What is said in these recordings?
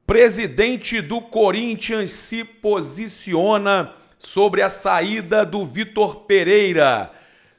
Presidente do Corinthians se posiciona sobre a saída do Vitor Pereira.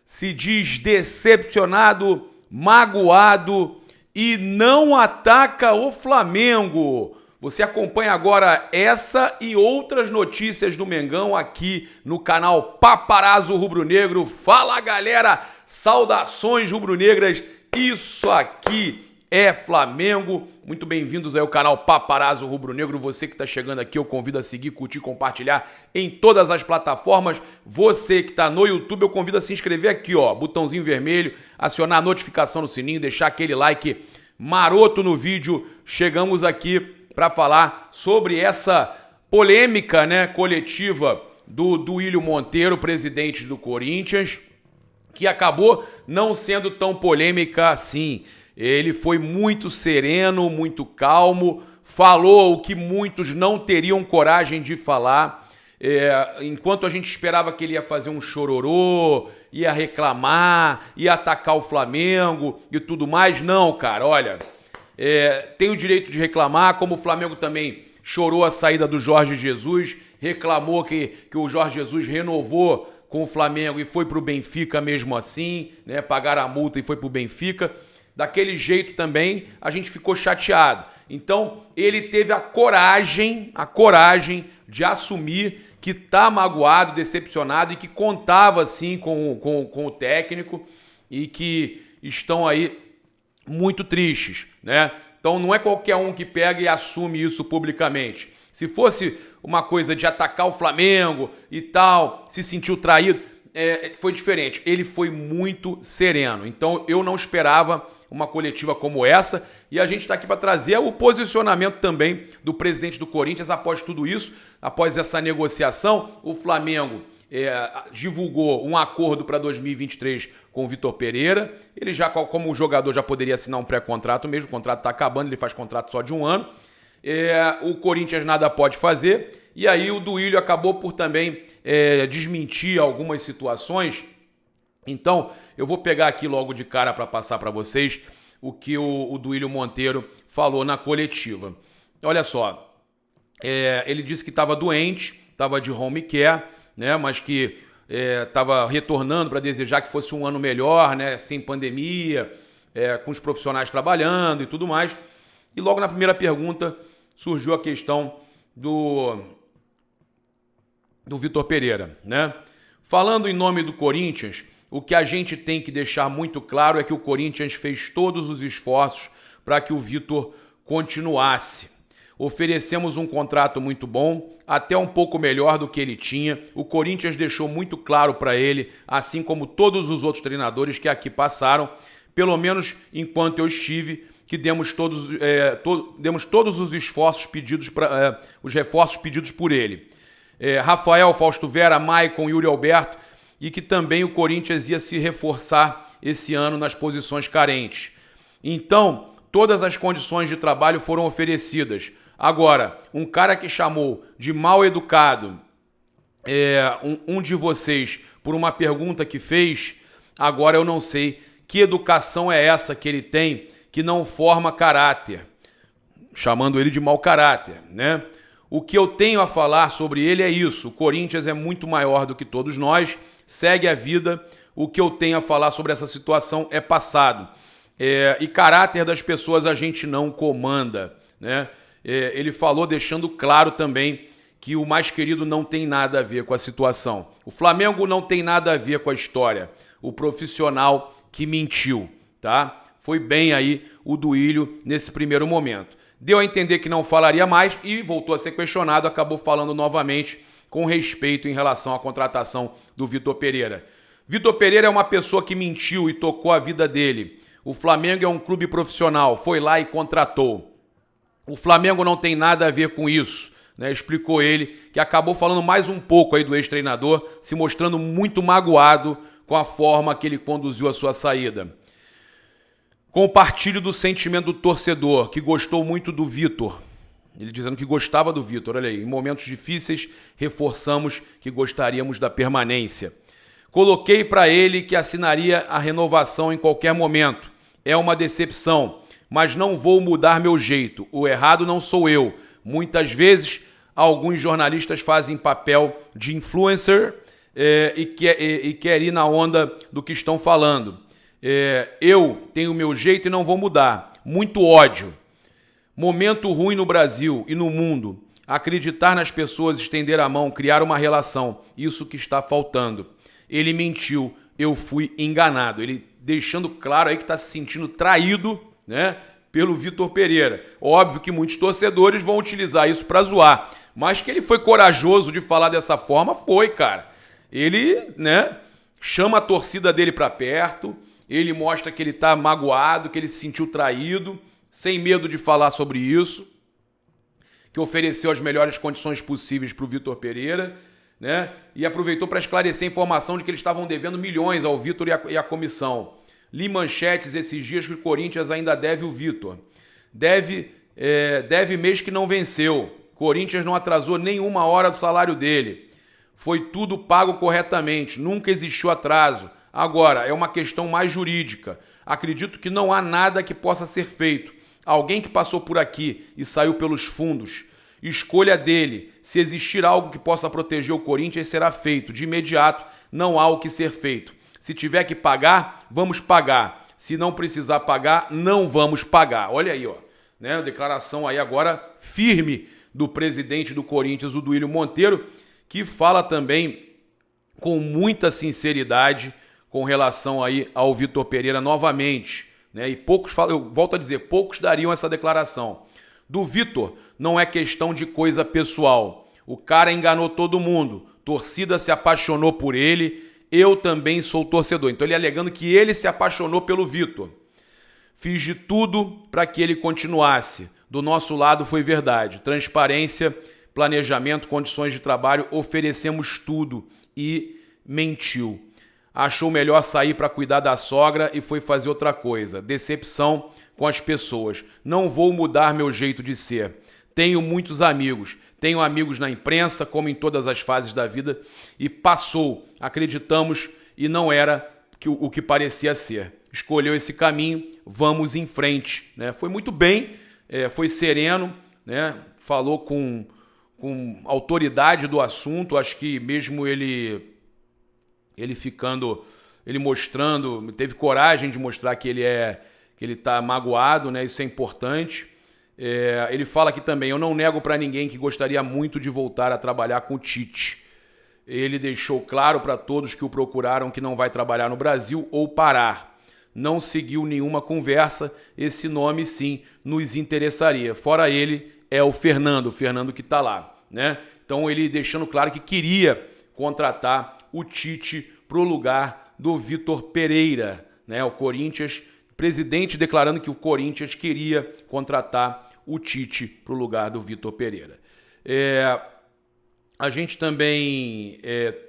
Se diz decepcionado, magoado e não ataca o Flamengo. Você acompanha agora essa e outras notícias do Mengão aqui no canal Paparazzo Rubro-Negro. Fala, galera! Saudações rubro-negras. Isso aqui é Flamengo. Muito bem-vindos aí ao canal Paparazzo Rubro-Negro. Você que está chegando aqui, eu convido a seguir, curtir, compartilhar em todas as plataformas. Você que está no YouTube, eu convido a se inscrever aqui, ó, botãozinho vermelho, acionar a notificação no sininho, deixar aquele like maroto no vídeo. Chegamos aqui para falar sobre essa polêmica, né, coletiva do Duílio Monteiro, presidente do Corinthians, que acabou não sendo tão polêmica assim. Ele foi muito sereno, muito calmo, falou o que muitos não teriam coragem de falar. Enquanto a gente esperava que ele ia fazer um chororô, ia reclamar, ia atacar o Flamengo e tudo mais, não, cara, olha, tem o direito de reclamar, como o Flamengo também chorou a saída do Jorge Jesus, reclamou que o Jorge Jesus renovou com o Flamengo e foi pro Benfica mesmo assim, né? Pagaram a multa e foi pro Benfica. Daquele jeito também a gente ficou chateado. Então ele teve a coragem de assumir que tá magoado, decepcionado e que contava sim com o técnico e que estão aí muito tristes, né? Então não é qualquer um que pega e assume isso publicamente. Se fosse uma coisa de atacar o Flamengo e tal, se sentiu traído, foi diferente. Ele foi muito sereno. Então eu não esperava uma coletiva como essa, e a gente está aqui para trazer o posicionamento também do presidente do Corinthians após tudo isso, após essa negociação. O Flamengo divulgou um acordo para 2023 com o Vitor Pereira. Ele já, como jogador, já poderia assinar um pré-contrato mesmo, o contrato está acabando, ele faz contrato só de um ano. O Corinthians nada pode fazer, e aí o Duílio acabou por também desmentir algumas situações. Então, eu vou pegar aqui logo de cara para passar para vocês o que o Duílio Monteiro falou na coletiva. Olha só, ele disse que estava doente, estava de home care, né, mas que estava retornando para desejar que fosse um ano melhor, né, sem pandemia, com os profissionais trabalhando e tudo mais. E logo na primeira pergunta surgiu a questão do Vitor Pereira, né? Falando em nome do Corinthians, o que a gente tem que deixar muito claro é que o Corinthians fez todos os esforços para que o Vitor continuasse. Oferecemos um contrato muito bom, até um pouco melhor do que ele tinha. O Corinthians deixou muito claro para ele, assim como todos os outros treinadores que aqui passaram, pelo menos enquanto eu estive, que demos todos os esforços pedidos os reforços pedidos por ele. Rafael, Fausto Vera, Maicon, Yuri Alberto, e que também o Corinthians ia se reforçar esse ano nas posições carentes. Então, todas as condições de trabalho foram oferecidas. Agora, um cara que chamou de mal educado um de vocês por uma pergunta que fez, agora eu não sei que educação é essa que ele tem que não forma caráter, chamando ele de mau caráter, né? O que eu tenho a falar sobre ele é isso: o Corinthians é muito maior do que todos nós, segue a vida. O que eu tenho a falar sobre essa situação é passado. E caráter das pessoas a gente não comanda, né? Ele falou deixando claro também que o mais querido não tem nada a ver com a situação. O Flamengo não tem nada a ver com a história. O profissional que mentiu, tá? Foi bem aí o Duílio nesse primeiro momento. Deu a entender que não falaria mais e voltou a ser questionado, acabou falando novamente com respeito em relação à contratação do Vitor Pereira. Vitor Pereira é uma pessoa que mentiu e tocou a vida dele. O Flamengo é um clube profissional, foi lá e contratou. O Flamengo não tem nada a ver com isso, né? Explicou ele, que acabou falando mais um pouco aí do ex-treinador, se mostrando muito magoado com a forma que ele conduziu a sua saída. Compartilho do sentimento do torcedor, que gostou muito do Vitor. Ele dizendo que gostava do Vitor. Olha aí, em momentos difíceis, reforçamos que gostaríamos da permanência. Coloquei para ele que assinaria a renovação em qualquer momento. É uma decepção, mas não vou mudar meu jeito. O errado não sou eu, Muitas vezes, alguns jornalistas fazem papel de influencer e quer ir na onda do que estão falando. Eu tenho o meu jeito e não vou mudar. Muito ódio. Momento ruim no Brasil e no mundo. Acreditar nas pessoas, estender a mão, criar uma relação. Isso que está faltando. Ele mentiu, eu fui enganado. Ele deixando claro aí que está se sentindo traído, né, pelo Vitor Pereira. Óbvio que muitos torcedores vão utilizar isso para zoar. Mas que ele foi corajoso de falar dessa forma, foi, cara. Ele, né, chama a torcida dele para perto, ele mostra que ele tá magoado, que ele se sentiu traído, sem medo de falar sobre isso, que ofereceu as melhores condições possíveis para o Vitor Pereira, né, e aproveitou para esclarecer a informação de que eles estavam devendo milhões ao Vitor e à comissão. Li manchetes esses dias que o Corinthians ainda deve o Vitor. Deve mês que não venceu. Corinthians não atrasou nenhuma hora do salário dele. Foi tudo pago corretamente, nunca existiu atraso. Agora, é uma questão mais jurídica. Acredito que não há nada que possa ser feito. Alguém que passou por aqui e saiu pelos fundos, escolha dele. Se existir algo que possa proteger o Corinthians, será feito. De imediato, não há o que ser feito. Se tiver que pagar, vamos pagar. Se não precisar pagar, não vamos pagar. Olha aí, ó, né? Declaração aí agora firme do presidente do Corinthians, o Duílio Monteiro, que fala também com muita sinceridade com relação aí ao Vitor Pereira novamente, né? E poucos falam, eu volto a dizer, poucos dariam essa declaração. Do Vitor não é questão de coisa pessoal. O cara enganou todo mundo. Torcida se apaixonou por ele. Eu também sou torcedor. Então ele alegando que ele se apaixonou pelo Vitor. Fiz de tudo para que ele continuasse. Do nosso lado foi verdade. Transparência, planejamento, condições de trabalho, oferecemos tudo. E mentiu. Achou melhor sair para cuidar da sogra e foi fazer outra coisa. Decepção com as pessoas. Não vou mudar meu jeito de ser. Tenho muitos amigos. Tenho amigos na imprensa, como em todas as fases da vida. E passou. Acreditamos e não era o que parecia ser. Escolheu esse caminho. Vamos em frente, né? Foi muito bem. Foi sereno, né? Falou com autoridade do assunto. Acho que mesmo ele mostrando, teve coragem de mostrar que ele tá magoado, né? Isso é importante. Ele fala aqui também, eu não nego para ninguém que gostaria muito de voltar a trabalhar com o Tite. Ele deixou claro para todos que o procuraram que não vai trabalhar no Brasil ou parar. Não seguiu nenhuma conversa, esse nome sim nos interessaria. Fora ele, é o Fernando que está lá, né? Então ele deixando claro que queria contratar o Tite para o lugar do Vitor Pereira, né? O Corinthians, presidente declarando que o Corinthians queria contratar o Tite para o lugar do Vitor Pereira. A gente também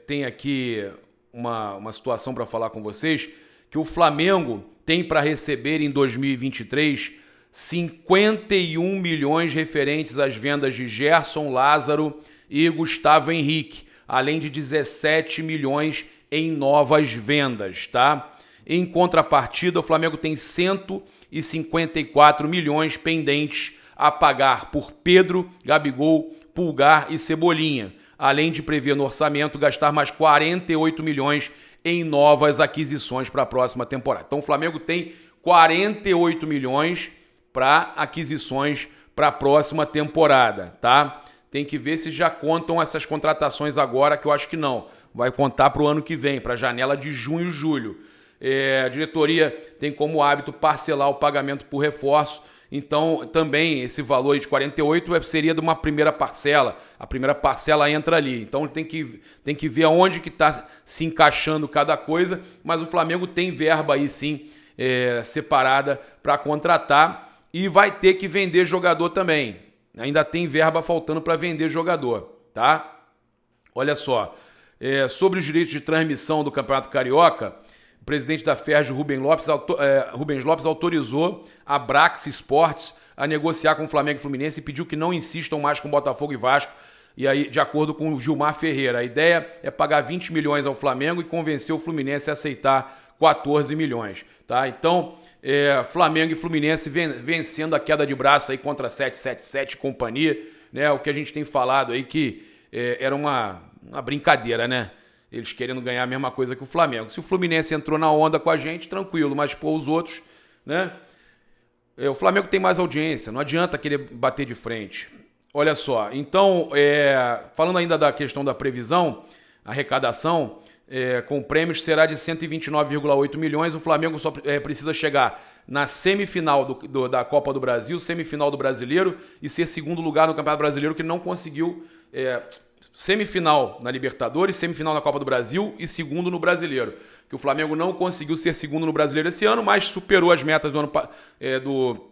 tem aqui uma situação para falar com vocês, que o Flamengo tem para receber em 2023 51 milhões referentes às vendas de Gerson, Lázaro e Gustavo Henrique, além de 17 milhões em novas vendas, tá? Em contrapartida, o Flamengo tem 154 milhões pendentes a pagar por Pedro, Gabigol, Pulgar e Cebolinha, além de prever no orçamento gastar mais 48 milhões em novas aquisições para a próxima temporada. Então o Flamengo tem 48 milhões para aquisições para a próxima temporada, tá? Tem que ver se já contam essas contratações agora, que eu acho que não. Vai contar para o ano que vem, para a janela de junho e julho. A diretoria tem como hábito parcelar o pagamento por reforço. Então, também esse valor aí de 48 seria de uma primeira parcela. A primeira parcela entra ali. Então, tem que ver aonde que está se encaixando cada coisa. Mas o Flamengo tem verba aí, sim, separada para contratar. E vai ter que vender jogador também. Ainda tem verba faltando para vender jogador, tá? Olha só. Sobre os direitos de transmissão do Campeonato Carioca, o presidente da FERJ, Rubens Lopes, autorizou a Brax Esportes a negociar com o Flamengo e Fluminense e pediu que não insistam mais com Botafogo e Vasco, e aí, de acordo com o Gilmar Ferreira. A ideia é pagar 20 milhões ao Flamengo e convencer o Fluminense a aceitar 14 milhões. Tá? Então, Flamengo e Fluminense vencendo a queda de braço aí contra 777 e companhia. né? O que a gente tem falado aí que era uma brincadeira, né? Eles querendo ganhar a mesma coisa que o Flamengo. Se o Fluminense entrou na onda com a gente, tranquilo, mas pô, os outros, né? O Flamengo tem mais audiência, não adianta querer bater de frente. Olha só, então, falando ainda da questão da previsão, arrecadação, com prêmios será de 129,8 milhões, o Flamengo só precisa chegar na semifinal da Copa do Brasil, semifinal do Brasileiro e ser segundo lugar no Campeonato Brasileiro, que não conseguiu... semifinal na Libertadores, semifinal na Copa do Brasil e segundo no Brasileiro. Que o Flamengo não conseguiu ser segundo no Brasileiro esse ano, mas superou as metas do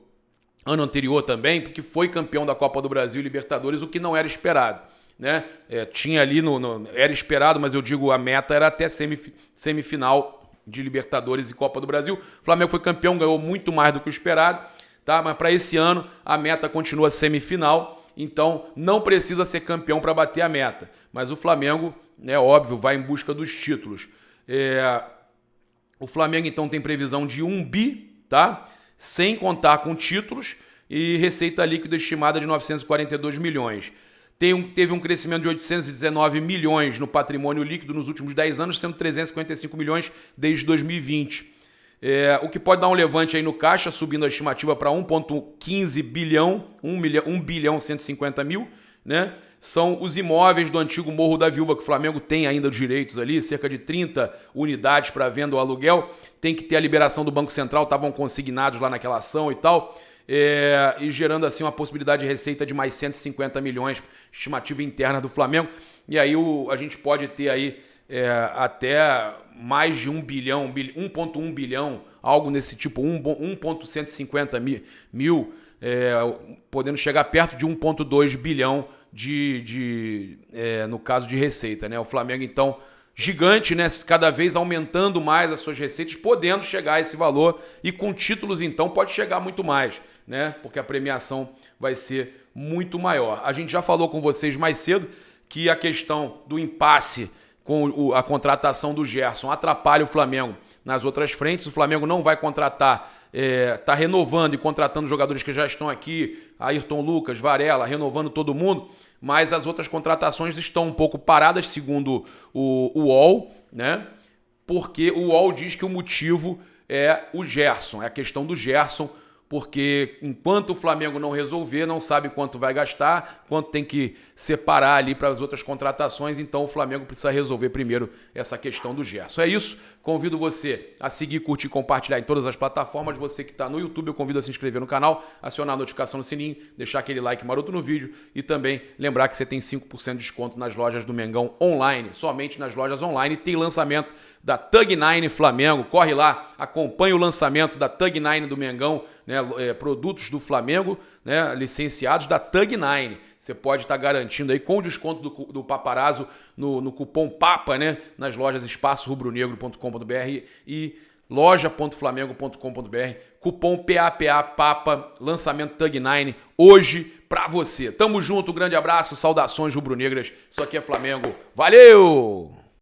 ano anterior também, porque foi campeão da Copa do Brasil e Libertadores, o que não era esperado, né? Tinha ali, era esperado, mas eu digo, a meta era até semifinal de Libertadores e Copa do Brasil. O Flamengo foi campeão, ganhou muito mais do que o esperado, tá? Mas para esse ano a meta continua semifinal. Então, não precisa ser campeão para bater a meta. Mas o Flamengo, óbvio, vai em busca dos títulos. O Flamengo, então, tem previsão de 1 bi, tá? Sem contar com títulos, e receita líquida estimada de 942 milhões. Teve um crescimento de 819 milhões no patrimônio líquido nos últimos 10 anos, sendo 355 milhões desde 2020. O que pode dar um levante aí no caixa, subindo a estimativa para 1,15 bilhão, 1 bilhão 150 mil, né? São os imóveis do antigo Morro da Viúva, que o Flamengo tem ainda os direitos ali, cerca de 30 unidades para venda ou aluguel. Tem que ter a liberação do Banco Central, estavam consignados lá naquela ação e tal. E gerando assim uma possibilidade de receita de mais 150 milhões, estimativa interna do Flamengo. E aí a gente pode ter aí até mais de 1 bilhão, 1,1 bilhão, algo nesse tipo, 1,150 mil, podendo chegar perto de 1,2 bilhão no caso de receita, né? O Flamengo, então, gigante, né? Cada vez aumentando mais as suas receitas, podendo chegar a esse valor, e com títulos, então, pode chegar muito mais, né? Porque a premiação vai ser muito maior. A gente já falou com vocês mais cedo que a questão do impasse com a contratação do Gerson atrapalha o Flamengo nas outras frentes. O Flamengo não vai contratar, está renovando e contratando jogadores que já estão aqui, Ayrton Lucas, Varela, renovando todo mundo, mas as outras contratações estão um pouco paradas, segundo o UOL, né? Porque o UOL diz que o motivo é o Gerson, é a questão do Gerson, porque enquanto o Flamengo não resolver, não sabe quanto vai gastar, quanto tem que separar ali para as outras contratações, então o Flamengo precisa resolver primeiro essa questão do Gerson. É isso, convido você a seguir, curtir e compartilhar em todas as plataformas. Você que está no YouTube, eu convido a se inscrever no canal, acionar a notificação no sininho, deixar aquele like maroto no vídeo e também lembrar que você tem 5% de desconto nas lojas do Mengão online, somente nas lojas online. Tem lançamento da Tug9 Flamengo, corre lá, acompanha o lançamento da Tug9 do Mengão, né? Produtos do Flamengo, né? Licenciados da Tug9. Você pode estar garantindo aí com o desconto do Paparazzo no cupom PAPA, né? Nas lojas espaçorubronegro.com.br e loja.flamengo.com.br, cupom PAPA, lançamento Tug9 hoje pra você. Tamo junto, um grande abraço, saudações rubro-negras. Isso aqui é Flamengo. Valeu!